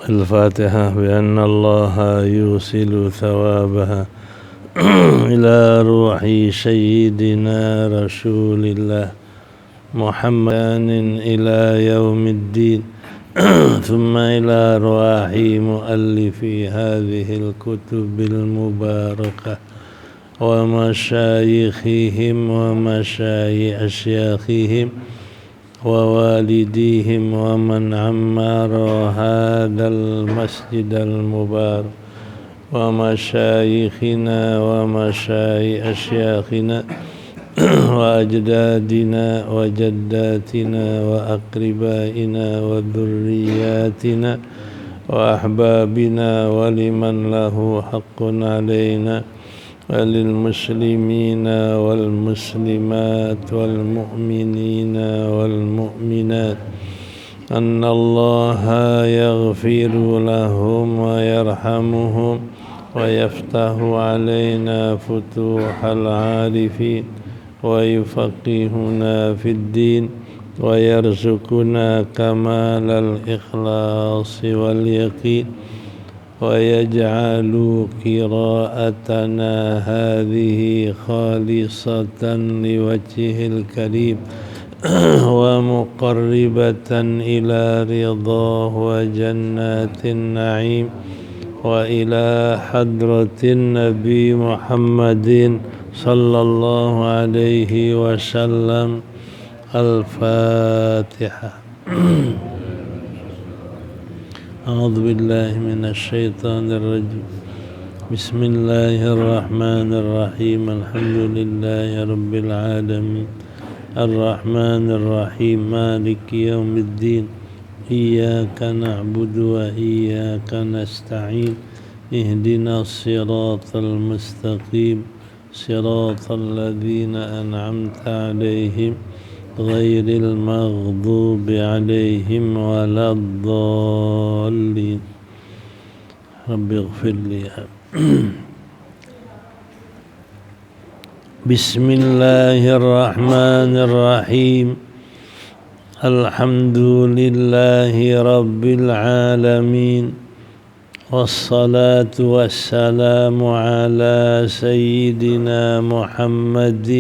الفاتحة بأن الله يوصل ثوابها إلى روح سيدنا رسول الله محمد إلى يوم الدين ثم إلى أرواح مؤلفي هذه الكتب المباركة ومشايخهم ومشايخ أشياخهم ووالديهم ومن عمر هذا المسجد المبارك ومشايخنا ومشايخ أشياخنا وأجدادنا وجداتنا وأقربائنا وذرياتنا وأحبابنا ولمن له حق علينا وللمسلمين والمسلمات والمؤمنين والمؤمنات أن الله يغفر لهم ويرحمهم ويفتح علينا فتوح العارفين ويفقهنا في الدين ويرزقنا كمال الإخلاص واليقين ويجعل قراءتنا هذه خالصة لوجهه الكريم ومقربة إلى رضاه وجنات النعيم وإلى حضرة النبي محمد صلى الله عليه وسلم. الفاتحة. أعوذ بالله من الشيطان الرجيم. بسم الله الرحمن الرحيم. الحمد لله رب العالمين الرحمن الرحيم مالك يوم الدين إياك نعبد وإياك نستعين اهدنا الصراط المستقيم صراط الذين أنعمت عليهم غير المغضوب عليهم ولا الضالين. رب اغفر لي. بسم الله الرحمن الرحيم. الحمد لله رب العالمين والصلاة والسلام على سيدنا محمد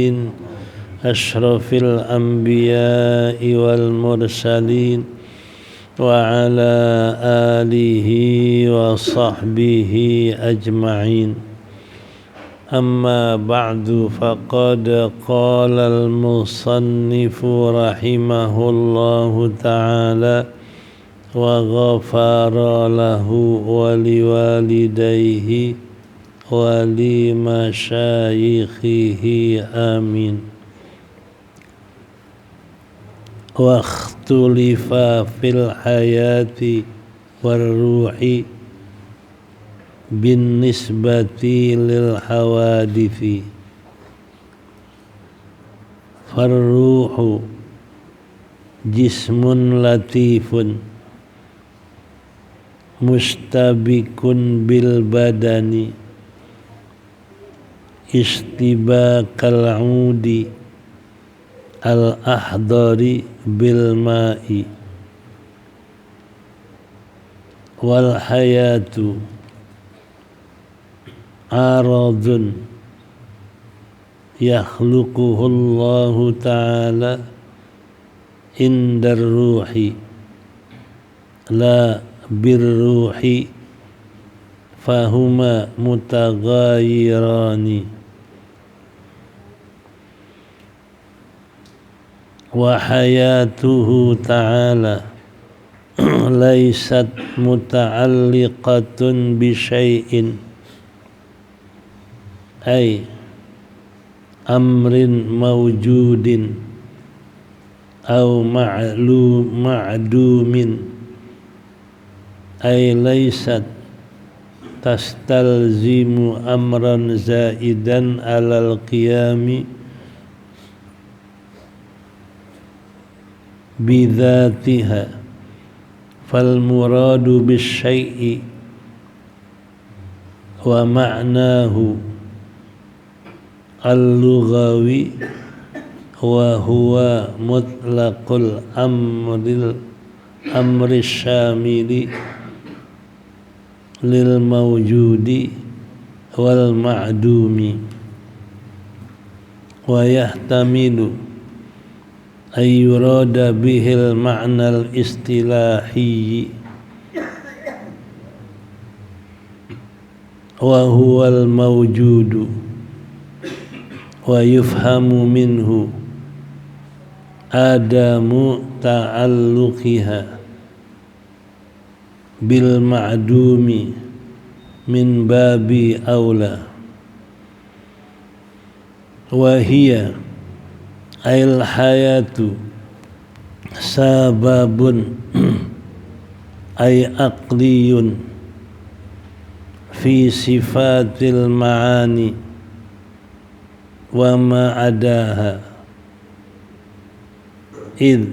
أشرف الأنبياء والمرسلين وعلى آله وصحبه أجمعين. أما بعد فقد قال المصنف رحمه الله تعالى وغفر له ولوالديه ولمشايخه آمين. واختلف في الحياة والروح بالنسبة للحوادث، فالروح جسم لطيف مشتبك بالبدن اشتباك العود الأحضر بالماء، والحياة عرض يخلقه الله تعالى عند الروح لا بالروح، فهما متغايران. وحياته تعالى ليست متعلقة بشيء أي أمر موجود أو معدوم، أي ليست تستلزم أمرا زائدا على القيام بذاتها. فالمراد بالشيء ومعناه اللغوي wa huwa mutlaqul amri syamili lil mawjudi wal ma'dumi wa yahtamilu ay yurada bihil ma'nal istilahi wa huwal mawjudu wa yufhamu minhu adamu ta'alluqiha bil ma'dumi min babi aula wa hiya ayil hayatu sababun ay aqliyun fi sifatil ma'ani wa ma'adaha id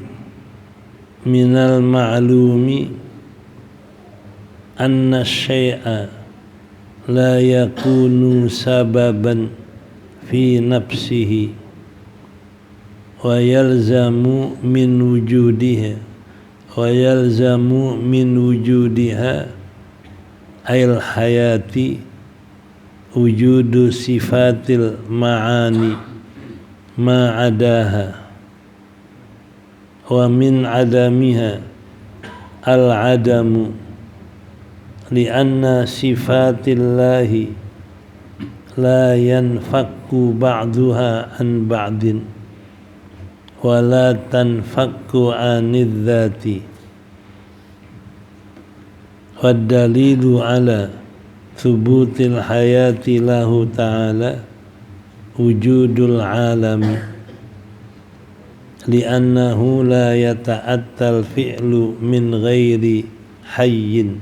minal ma'lumi anna syai'a la yakunu sababan fi nafsihi wa yalzamu min wujudiha ayil hayati wujudu sifatil ma'ani ma'adaha wa min adamiha al-adamu li'anna sifatillahi la yanfakku ba'duha an ba'din wa la tanfakku anid dhati wa dalilu ala thubutil hayati lahu ta'ala wujudul alami li'annahu la yata'attal fi'lu min ghairi hayyin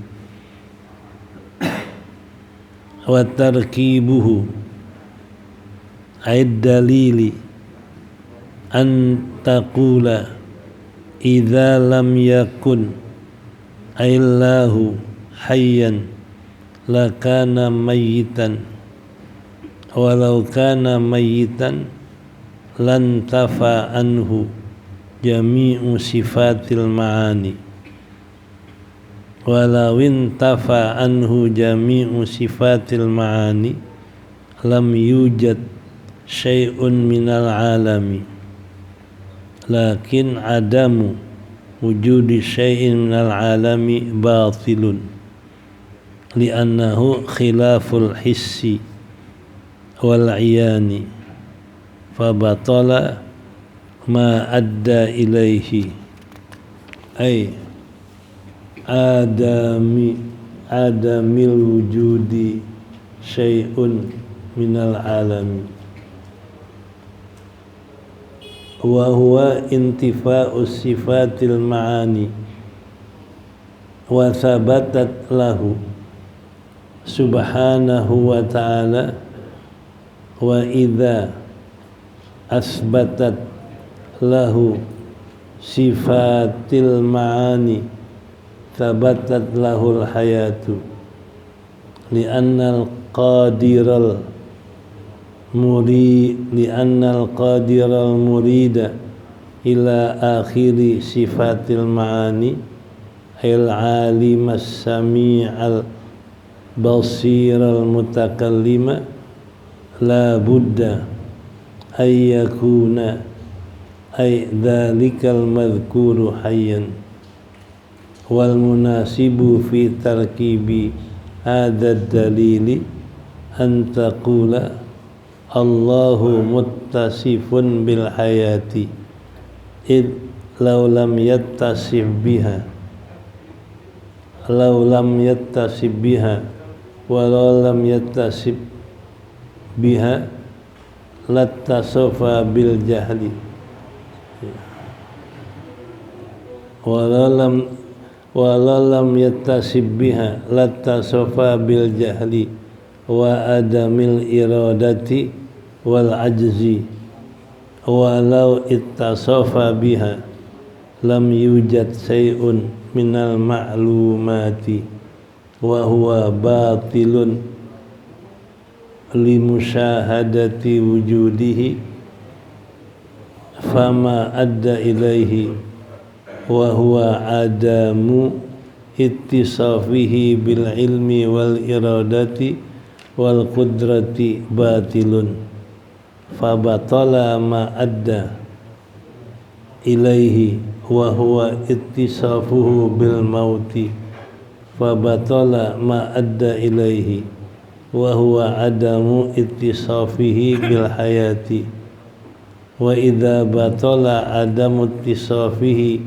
wa tarkibuhu aid dalili an taqula idza lam yakun aillahu hayyan lakana mayyitan walau kana mayyitan lan tafa anhu jami'u sifatil ma'ani walau intafa anhu jami'u sifatil ma'ani lam yujad syai'un minal alami lakin adamu wujudi syai'in minal alami batilun li'annahu khilaful hissi wal iyani fabatala ma adda ilaihi ay adamil wujudi syai'un minal alami wa huwa intifa'us sifatil ma'ani wa thabatat lahu subhanahu wa ta'ala wa idza asbatat lahu sifatil ma'ani thabatat lahul hayatu li'annal qadiral murida ila akhiri sifatil ma'ani ayil alimas sami'al basiral mutakallima la budda ay yakuna ay dhalikal madhkuru hayyan wal munasibu fi tarkibi hadad dalili an taqula Allahu muttasifun bil hayati id law lam yattasif biha walau lam yattasib biha lattasafa bil jahli walau lam yattasib biha lattasafa bil jahli wa adamil iradati wal ajzi walau ittasafa biha lam yujad syai'un minal ma'lumati wa huwa batilun li musyahadati wujudihi fama adda ilaihi wa huwa adamu ittisafihi bil ilmi wal iradati wal qudrati batilun fabatala ma adda ilaihi wa huwa ittisafuhu bil mauti fabatala ma adda ilaihi wa huwa adamu ittisafihi bil hayati wa idza batala adamu ittisafihi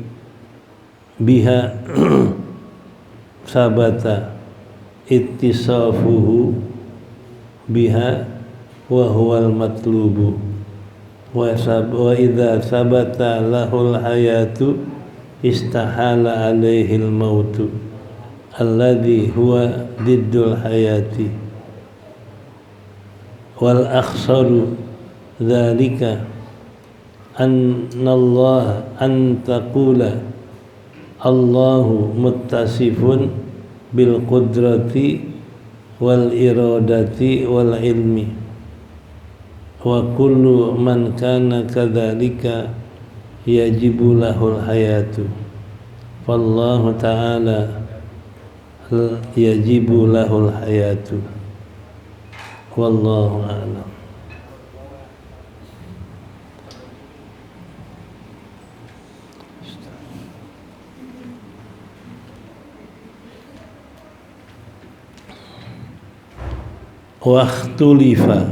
biha sabata ittisafuhu biha wa huwal matlubu wa idza sabata lahul hayatu istahala alaihi al mautu alladhi huwa diddul hayati wal akhsaru dzalika annallah an taqula Allahu muttasifun bil qudrati wal iradati wal ilmi wa kullu man kana kadzalika yajibu lahul hayatu wallahu ta'ala yajibu lahul hayatu wallahu a'lam. Waktulifa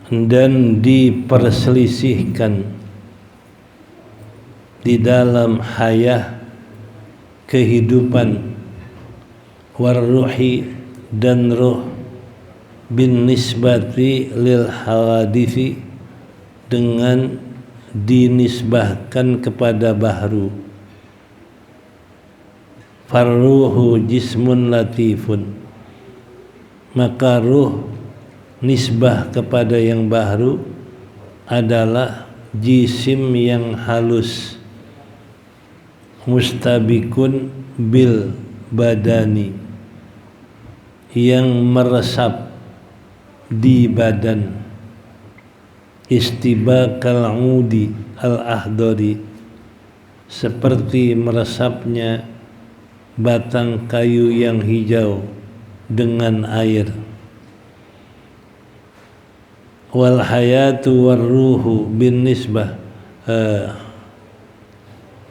dan diperselisihkan di dalam hayah kehidupan warruhi dan ruh bin nisbati lil hawadithi dengan dinisbahkan kepada bahru farruhu jismun latifun maka ruh nisbah kepada yang bahru adalah jisim yang halus mustabikun bil badani yang meresap di badan istibakal udi al ahdari seperti meresapnya batang kayu yang hijau dengan air wal hayatu war ruhu bin nisbah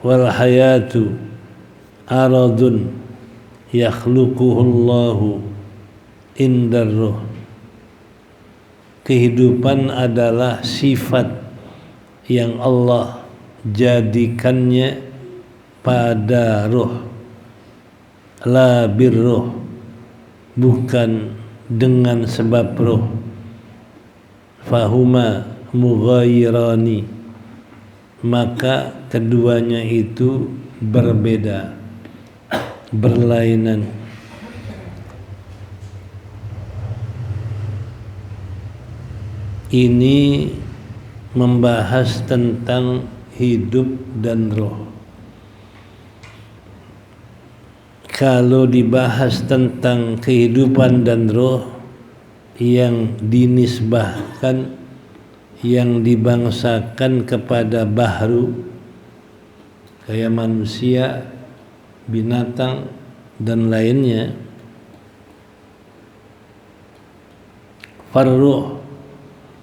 wal hayatu aradun yakhluquhullahu indar ruh kehidupan adalah sifat yang Allah jadikannya pada ruh la birruh bukan dengan sebab ruh fahuma mughayyirani maka keduanya itu berbeda berlainan ini membahas tentang hidup dan roh. Kalau dibahas tentang kehidupan dan roh yang dinisbahkan, yang dibangsakan kepada bahru, kayak manusia, binatang, dan lainnya, farruh,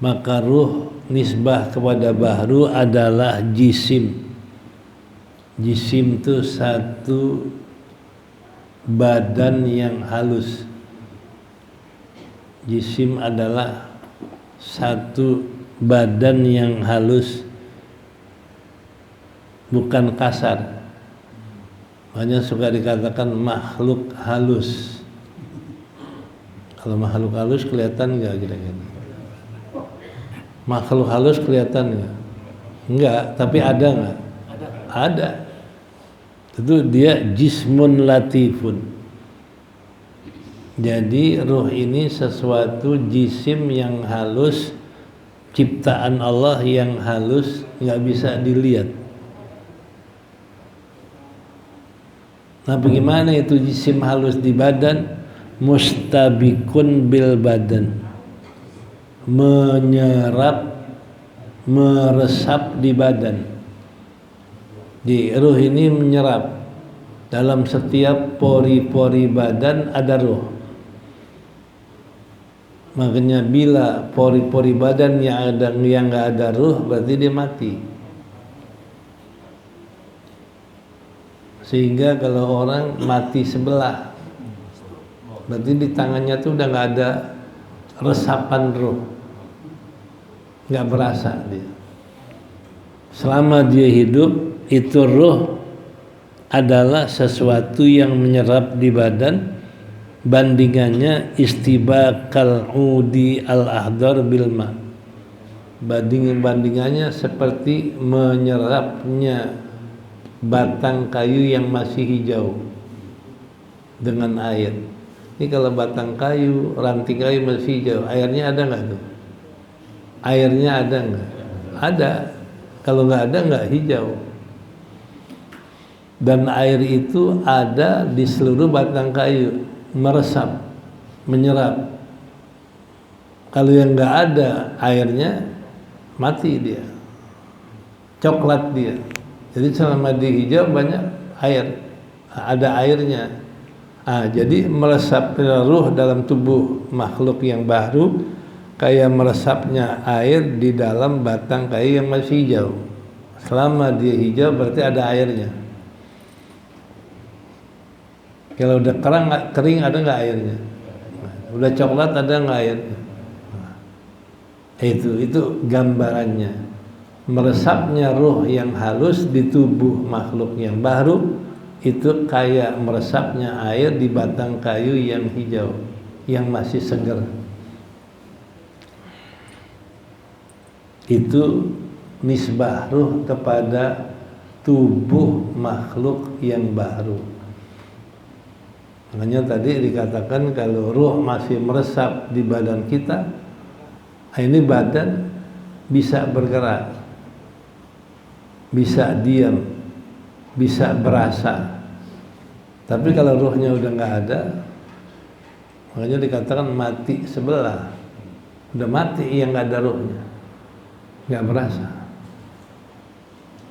maka ruh nisbah kepada bahru adalah jisim. Jisim itu satu badan yang halus. Jisim adalah satu badan yang halus, bukan kasar. Makanya suka dikatakan makhluk halus. Kalau makhluk halus kelihatan nggak kira-kira? Makhluk halus kelihatan nggak? Enggak, tapi ada nggak? Ada. Itu dia jismun latifun. Jadi ruh ini sesuatu jisim yang halus, ciptaan Allah yang halus, nggak bisa dilihat. Nah, bagaimana itu jisim halus di badan? Mustabikun bil badan, menyerap, meresap di badan. Di ruh ini menyerap. Dalam setiap pori-pori badan ada ruh. Makanya bila pori-pori badan yang nggak ada ruh, berarti dia mati. Sehingga kalau orang mati sebelah, berarti di tangannya tuh udah nggak ada resapan ruh, nggak berasa dia. Selama dia hidup, itu ruh adalah sesuatu yang menyerap di badan. Bandingannya istibakal udi al-ahdar bilma. Bandingannya seperti menyerapnya batang kayu yang masih hijau dengan air. Ini kalau batang kayu, ranting kayu masih hijau, airnya ada nggak tuh? Airnya ada nggak? Ada. Kalau nggak ada, nggak hijau. Dan air itu ada di seluruh batang kayu, meresap, menyerap. Kalau yang nggak ada airnya, mati dia, coklat dia. Jadi selama di hijau banyak air, ada airnya. Jadi meresapnya ruh dalam tubuh makhluk yang baru kayak meresapnya air di dalam batang kayu yang masih hijau. Selama dia hijau berarti ada airnya. Kalau udah kering ada nggak airnya? Udah coklat ada nggak airnya? Itu gambarannya. Meresapnya ruh yang halus di tubuh makhluk yang baru itu kayak meresapnya air di batang kayu yang hijau yang masih segar. Itu nisbah ruh kepada tubuh makhluk yang baru. Makanya tadi dikatakan kalau ruh masih meresap di badan kita, ini badan bisa bergerak, bisa diam, bisa berasa. Tapi kalau ruhnya udah nggak ada, makanya dikatakan mati sebelah. Udah mati yang nggak ada ruhnya, nggak berasa.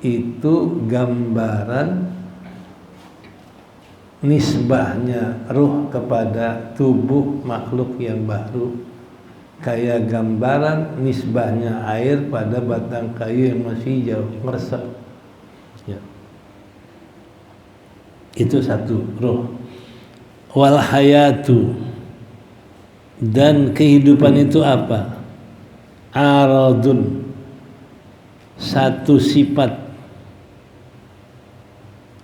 Itu gambaran nisbahnya ruh kepada tubuh makhluk yang baru, kayak gambaran nisbahnya air pada batang kayu yang masih hijau, meresap. Ya. Itu satu ruh. Wal hayatu, dan kehidupan itu apa? Aradun, satu sifat.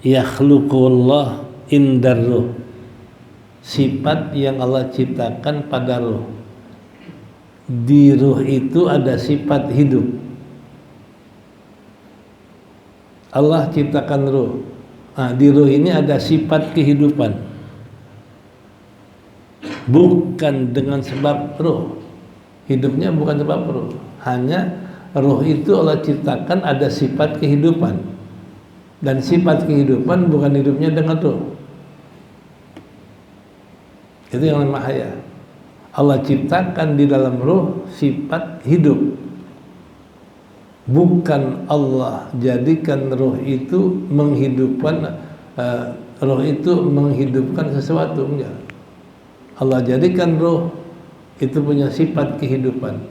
Yakhluqullah indar ruh, sifat yang Allah ciptakan pada ruh. Di ruh itu ada sifat hidup. Allah ciptakan ruh. Di ruh ini ada sifat kehidupan. Bukan dengan sebab ruh. Hidupnya bukan sebab ruh. Hanya ruh itu Allah ciptakan ada sifat kehidupan. Dan sifat kehidupan bukan hidupnya dengan ruh. Itu yang namanya haya. Allah ciptakan di dalam ruh sifat hidup. Bukan Allah jadikan ruh itu menghidupkan sesuatu, enggak. Allah jadikan ruh itu punya sifat kehidupan.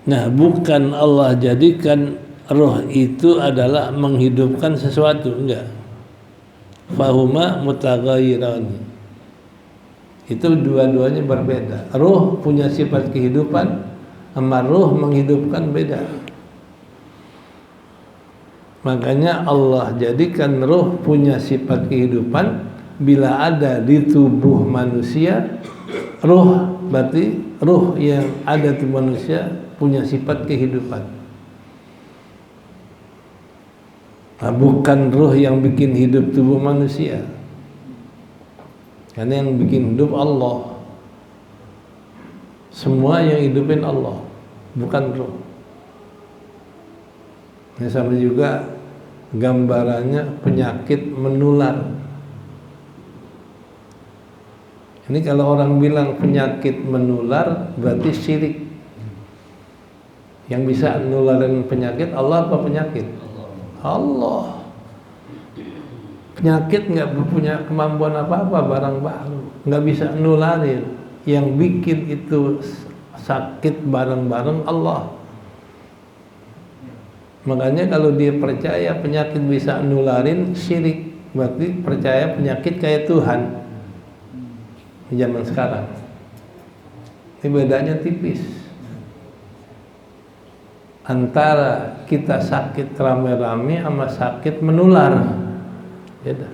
Nah, bukan Allah jadikan ruh itu adalah menghidupkan sesuatu, enggak. Fahuma mutaghayyirani. Itu dua-duanya berbeda. Ruh punya sifat kehidupan, sama ruh menghidupkan beda. Makanya Allah jadikan ruh punya sifat kehidupan. Bila ada di tubuh manusia, ruh berarti ruh yang ada di manusia punya sifat kehidupan. Bukan ruh yang bikin hidup tubuh manusia. Karena yang bikin hidup Allah. Semua yang hidupin Allah, bukan ruh. Ini sama juga gambarannya penyakit menular. Ini kalau orang bilang penyakit menular berarti syirik. Yang bisa nularin penyakit Allah apa penyakit? Allah. Penyakit nggak punya kemampuan apa-apa, barang baru, nggak bisa nularin. Yang bikin itu sakit bareng-bareng Allah. Makanya kalau dia percaya penyakit bisa nularin, syirik. Berarti percaya penyakit kayak Tuhan di zaman sekarang. Ini bedanya tipis antara kita sakit rame-rame sama sakit menular. Beda.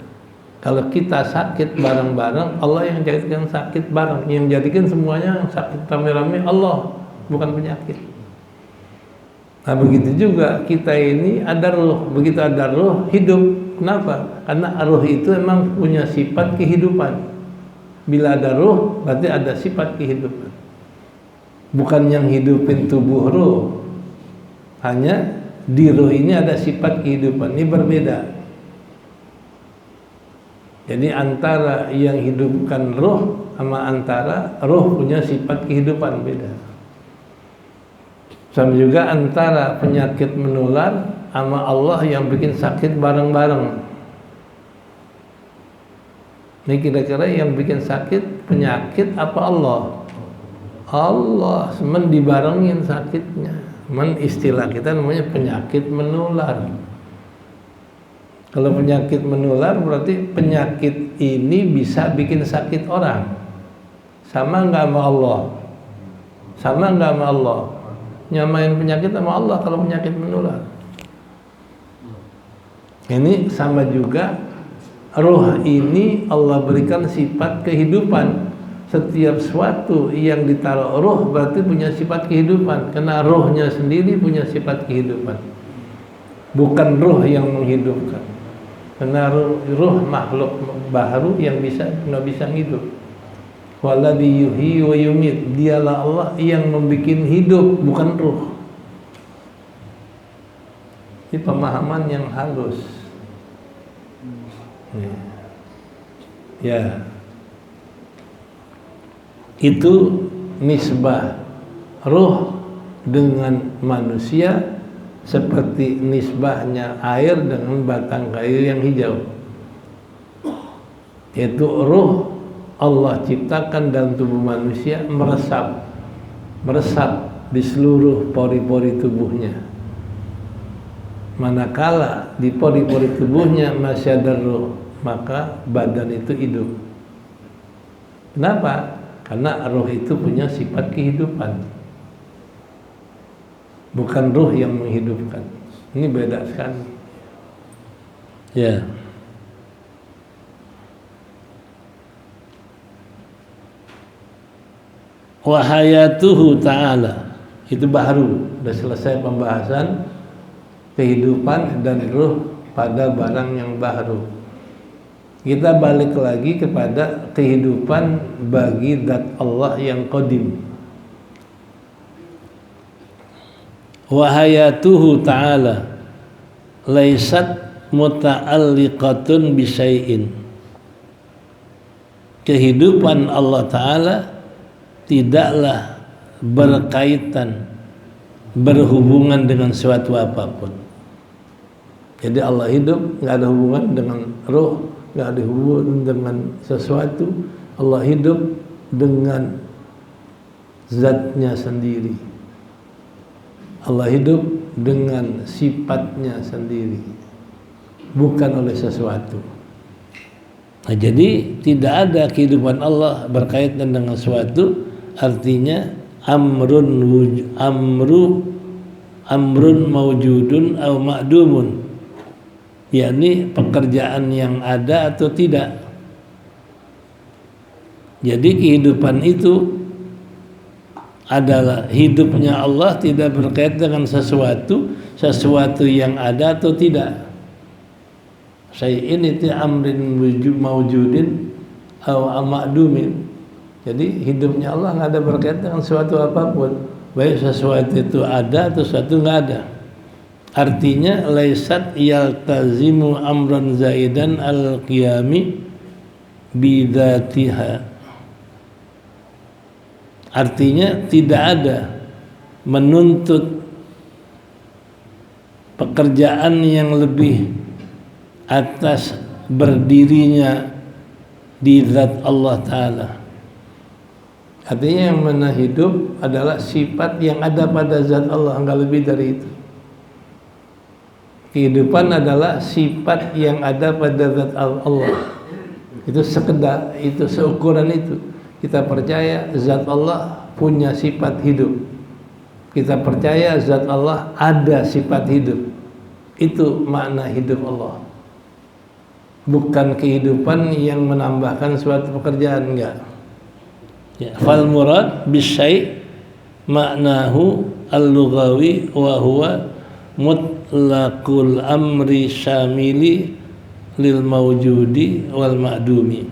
Kalau kita sakit bareng-bareng, Allah yang jadikan sakit bareng. Yang jadikan semuanya sakit rame-rame Allah, bukan penyakit. Nah begitu juga kita ini ada ruh. Begitu ada ruh, hidup. Kenapa? Karena ruh itu memang punya sifat kehidupan. Bila ada ruh, berarti ada sifat kehidupan. Bukan yang hidupin tubuh ruh. Hanya di ruh ini ada sifat kehidupan. Ini berbeda. Jadi antara yang hidupkan ruh sama antara ruh punya sifat kehidupan beda. Sama juga antara penyakit menular sama Allah yang bikin sakit bareng-bareng. Ini kira-kira yang bikin sakit penyakit apa Allah? Allah, semen dibarengin sakitnya. Istilah kita namanya penyakit menular. Kalau penyakit menular berarti penyakit ini bisa bikin sakit orang. Sama enggak sama Allah? Sama enggak sama Allah? Nyamain penyakit sama Allah kalau penyakit menular. Ini sama juga, roh ini Allah berikan sifat kehidupan. Setiap sesuatu yang ditaruh roh berarti punya sifat kehidupan. Karena rohnya sendiri punya sifat kehidupan. Bukan roh yang menghidupkan. Karena roh makhluk baru yang nggak bisa hidup. Walladzi yuhyi wa yumit. Dialah Allah yang membuat hidup, bukan roh. Ini pemahaman yang halus. Ya. Itu nisbah roh dengan manusia seperti nisbahnya air dengan batang kayu yang hijau. Yaitu roh Allah ciptakan dalam tubuh manusia meresap di seluruh pori-pori tubuhnya. Manakala di pori-pori tubuhnya masih ada roh, maka badan itu hidup. Kenapa? Karena roh itu punya sifat kehidupan. Bukan roh yang menghidupkan. Ini beda sekali. Ya. Wa hayatuhu ta'ala. Itu baru. Sudah selesai pembahasan kehidupan dan ruh pada barang yang baru. Kita balik lagi kepada kehidupan bagi zat Allah yang qadim. Wa hayatuhu ta'ala laisat muta'alliqatun bi syai'in. Kehidupan Allah Ta'ala tidaklah berkaitan, berhubungan dengan suatu apapun. Jadi Allah hidup, nggak ada hubungan dengan roh, nggak ada hubungan dengan sesuatu. Allah hidup dengan zatnya sendiri. Allah hidup dengan sifatnya sendiri, bukan oleh sesuatu. Nah, jadi tidak ada kehidupan Allah berkaitan dengan sesuatu. Artinya amrun maujudun au ma'dumun, yakni pekerjaan yang ada atau tidak. Jadi kehidupan itu adalah hidupnya Allah tidak berkaitan dengan sesuatu yang ada atau tidak. Syai'in itu amrin maujudin au ma'dumin. Jadi hidupnya Allah nggak ada berkaitan dengan sesuatu apapun, baik sesuatu itu ada atau sesuatu nggak ada. Artinya laisat yaltazimu amran zaidan al-qiyami bidzatiha. Artinya tidak ada menuntut pekerjaan yang lebih atas berdirinya di zat Allah Ta'ala. Artinya yang mana hidup adalah sifat yang ada pada zat Allah, enggak lebih dari itu. Kehidupan adalah sifat yang ada pada zat Allah. Itu sekedar, itu seukuran itu. Kita percaya zat Allah punya sifat hidup. Kita percaya zat Allah ada sifat hidup. Itu makna hidup Allah. Bukan kehidupan yang menambahkan suatu pekerjaan, enggak. Ya, fal murad bisyai' maknahu al-lughawi wa huwa mutlaqul amri syamili lil mawjudi wal ma'dumi.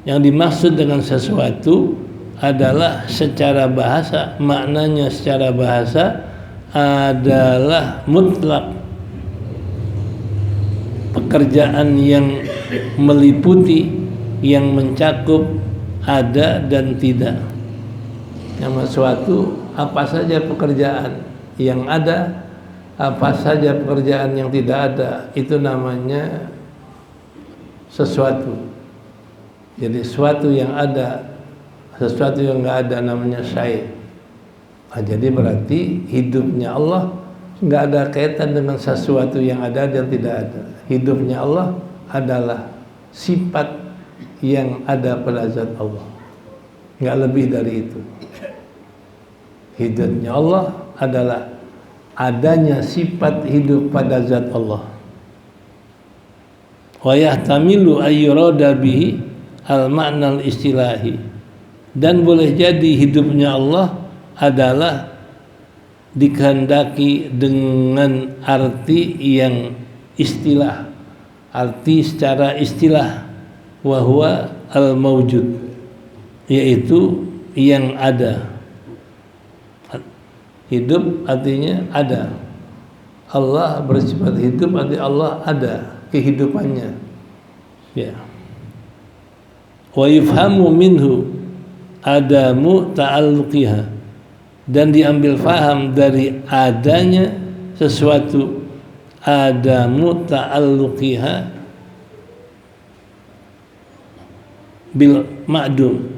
Yang dimaksud dengan sesuatu adalah secara bahasa, maknanya secara bahasa adalah mutlak, pekerjaan yang meliputi, yang mencakup ada dan tidak. Yang sesuatu apa saja pekerjaan yang ada, apa saja pekerjaan yang tidak ada, itu namanya sesuatu. Jadi sesuatu yang ada, sesuatu yang enggak ada namanya syai'. Nah, jadi berarti hidupnya Allah enggak ada kaitan dengan sesuatu yang ada dan tidak ada. Hidupnya Allah adalah sifat yang ada pada zat Allah, enggak lebih dari itu. Hidupnya Allah adalah adanya sifat hidup pada zat Allah. Wa yahtamilu ayyurada bihi al-ma'nal istilahi, dan boleh jadi hidupnya Allah adalah dikehendaki dengan arti yang istilah, arti secara istilah, wa huwa al-mawjud, yaitu yang ada. Hidup artinya ada. Allah bersifat hidup artinya Allah ada kehidupannya. Ya. Wa yufhamu minhu adamu ta'alluqiha, dan diambil faham dari adanya sesuatu, adamu ta'alluqiha bil ma'dum,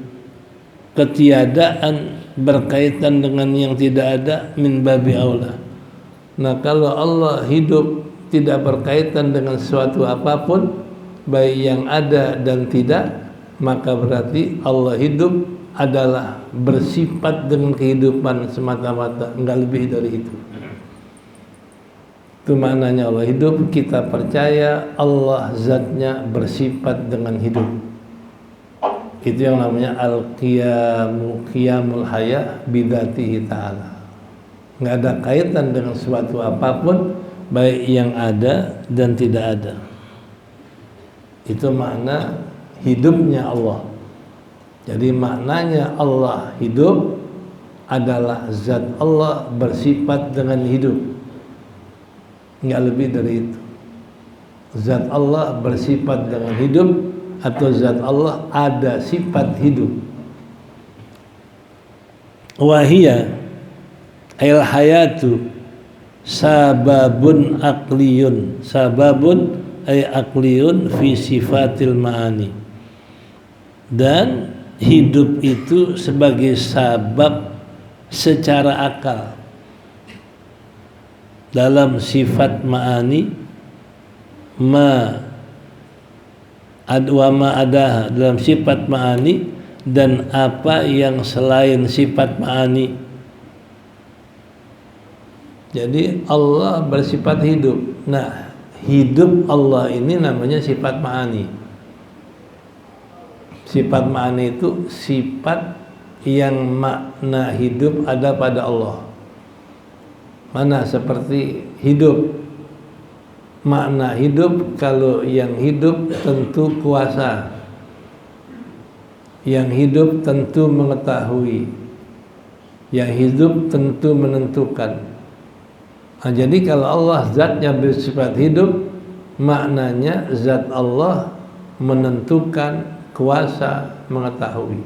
ketiadaan berkaitan dengan yang tidak ada, min babi aula. Nah, kalau Allah hidup tidak berkaitan dengan sesuatu apapun, baik yang ada dan tidak, maka berarti Allah hidup adalah bersifat dengan kehidupan semata-mata, enggak lebih dari itu. Itu maknanya Allah hidup. Kita percaya Allah zatnya bersifat dengan hidup. Itu yang namanya qiyamul haya bidzatihi ta'ala. Enggak ada kaitan dengan suatu apapun, baik yang ada dan tidak ada. Itu makna hidupnya Allah. Jadi maknanya Allah hidup adalah zat Allah bersifat dengan hidup, enggak lebih dari itu. Zat Allah bersifat dengan hidup, atau zat Allah ada sifat hidup. Wahia al hayatu sababun aqliyun, sababun ay aqliyun fi sifatil ma'ani, dan hidup itu sebagai sabab secara akal dalam sifat ma'ani, ma adaha dalam sifat ma'ani, dan apa yang selain sifat ma'ani. Jadi Allah bersifat hidup. Nah, hidup Allah ini namanya sifat ma'ani. Sifat ma'ani itu sifat yang makna hidup ada pada Allah. Mana seperti hidup, makna hidup, kalau yang hidup tentu kuasa, yang hidup tentu mengetahui, yang hidup tentu menentukan. Nah, jadi kalau Allah zatnya bersifat hidup, maknanya zat Allah menentukan, kuasa, mengetahui.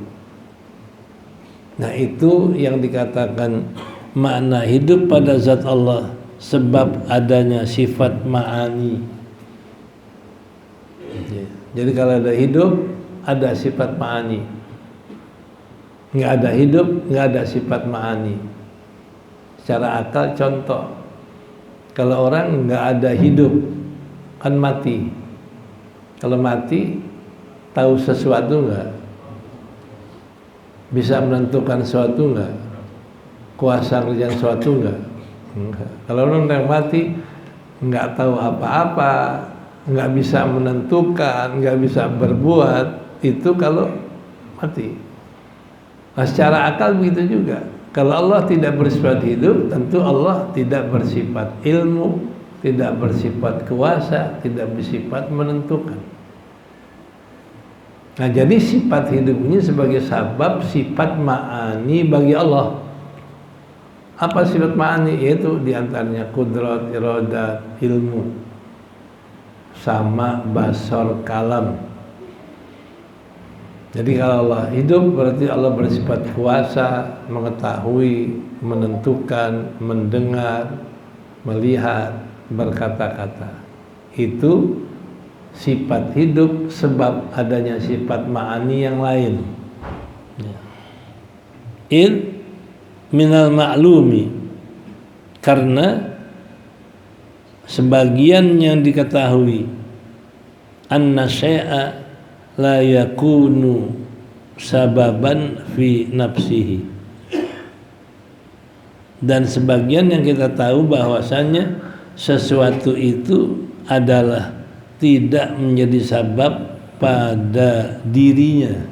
Nah, itu yang dikatakan makna hidup pada zat Allah sebab adanya sifat ma'ani. Jadi kalau ada hidup, ada sifat ma'ani. Nggak ada hidup, nggak ada sifat ma'ani. Secara akal contoh, kalau orang nggak ada hidup, kan mati. Kalau mati, tahu sesuatu nggak? Bisa menentukan sesuatu nggak? Kuasa kerjaan sesuatu nggak? Enggak. Kalau orang yang mati, nggak tahu apa-apa, nggak bisa menentukan, nggak bisa berbuat, itu kalau mati. Nah, secara akal begitu juga. Kalau Allah tidak bersifat hidup, tentu Allah tidak bersifat ilmu, tidak bersifat kuasa, tidak bersifat menentukan. Nah, jadi sifat hidup ini sebagai sebab sifat ma'ani bagi Allah. Apa sifat ma'ani? Yaitu diantaranya kudrat, iradat, ilmu, sama basar, kalam. Jadi kalau Allah hidup berarti Allah bersifat kuasa, mengetahui, menentukan, mendengar, melihat, berkata-kata. Itu sifat hidup sebab adanya sifat ma'ani yang lain. Minal ma'lumi, karena sebagian yang diketahui anna syai'a la yakunu sababan fi nafsihi, dan sebagian yang kita tahu bahwasanya sesuatu itu adalah tidak menjadi sabab pada dirinya.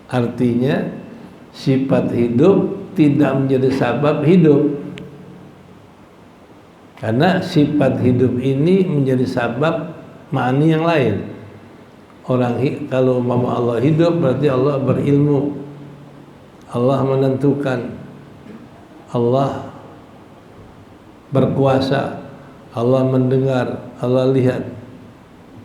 Artinya sifat hidup tidak menjadi sabab hidup, karena sifat hidup ini menjadi sabab ma'ani yang lain. Orang kalau umpama Allah hidup berarti Allah berilmu, Allah menentukan, Allah berkuasa, Allah mendengar, Allah lihat.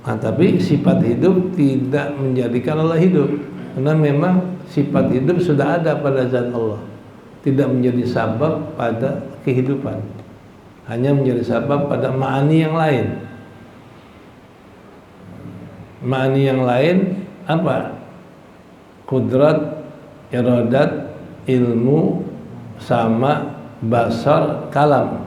Nah, tapi sifat hidup tidak menjadikan Allah hidup, karena memang sifat hidup sudah ada pada zat Allah, tidak menjadi sabab pada kehidupan, hanya menjadi sabab pada ma'ani yang lain. Ma'ani yang lain apa? Kudrat, iradat, ilmu, sama basar, kalam.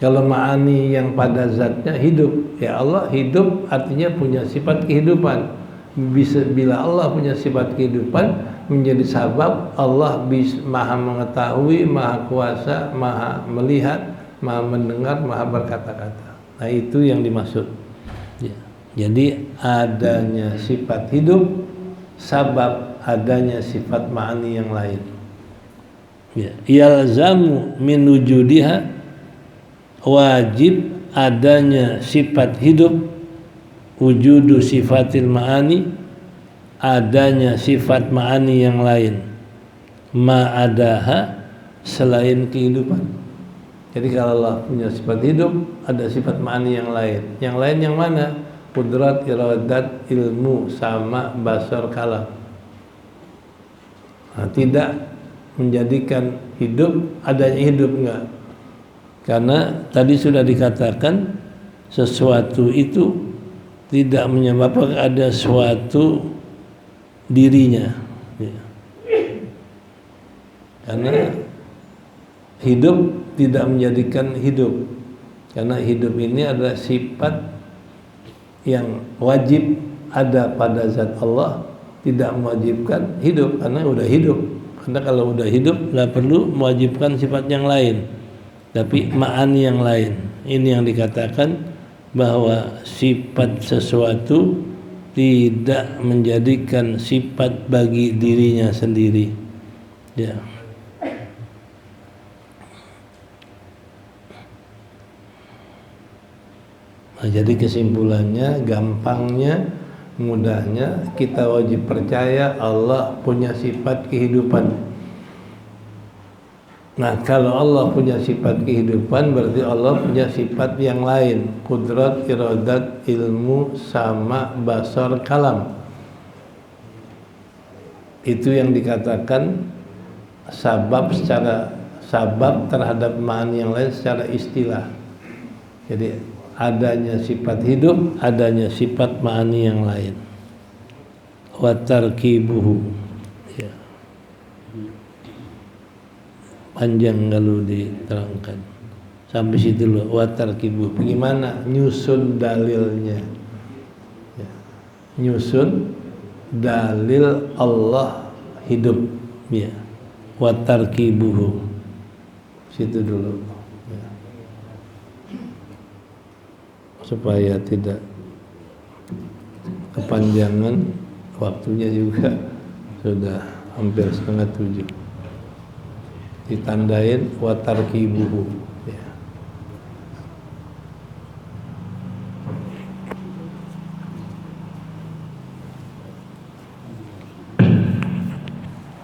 Kalau ma'ani yang pada zatnya hidup, ya Allah hidup artinya punya sifat kehidupan. Bila Allah punya sifat kehidupan, menjadi sabab Allah maha mengetahui, maha kuasa, maha melihat, maha mendengar, maha berkata-kata. Nah, itu yang dimaksud. Ya. Jadi adanya sifat hidup sabab adanya sifat ma'ani yang lain. Ya. Yalzamu min wujudiha, wajib adanya sifat hidup, wujudu sifatil ma'ani, adanya sifat ma'ani yang lain, ma'adaha, selain kehidupan. Jadi kalau Allah punya sifat hidup, ada sifat ma'ani yang lain. Yang lain yang mana? Kudrat, iradat, ilmu, sama basar, kalam. Nah, tidak menjadikan hidup adanya hidup, enggak. Karena tadi sudah dikatakan sesuatu itu tidak menyebabkan ada suatu dirinya. Ya. Karena hidup tidak menjadikan hidup, karena hidup ini adalah sifat yang wajib ada pada zat Allah, tidak mewajibkan hidup karena udah hidup. Karena kalau udah hidup nggak perlu mewajibkan sifat yang lain, tapi ma'ani yang lain. Ini yang dikatakan bahwa sifat sesuatu tidak menjadikan sifat bagi dirinya sendiri. Ya. Nah, jadi kesimpulannya, gampangnya, mudahnya, kita wajib percaya Allah punya sifat kehidupan. Nah, kalau Allah punya sifat kehidupan, berarti Allah punya sifat yang lain, kudrat, iradat, ilmu, sama basar, kalam. Itu yang dikatakan sabab terhadap ma'ani yang lain secara istilah. Jadi adanya sifat hidup, adanya sifat ma'ani yang lain. Wa tarkibuhu, ya. Panjang kalau diterangkan sampai situ loh. Wa tarkibuhu, bagaimana nyusun dalilnya, ya. Nyusun dalil Allah hidup, ya. Wa tarkibuhu, situ dulu, ya. Supaya tidak kepanjangan, waktunya juga sudah hampir 6:30. Ditandain wa tarkibuhu.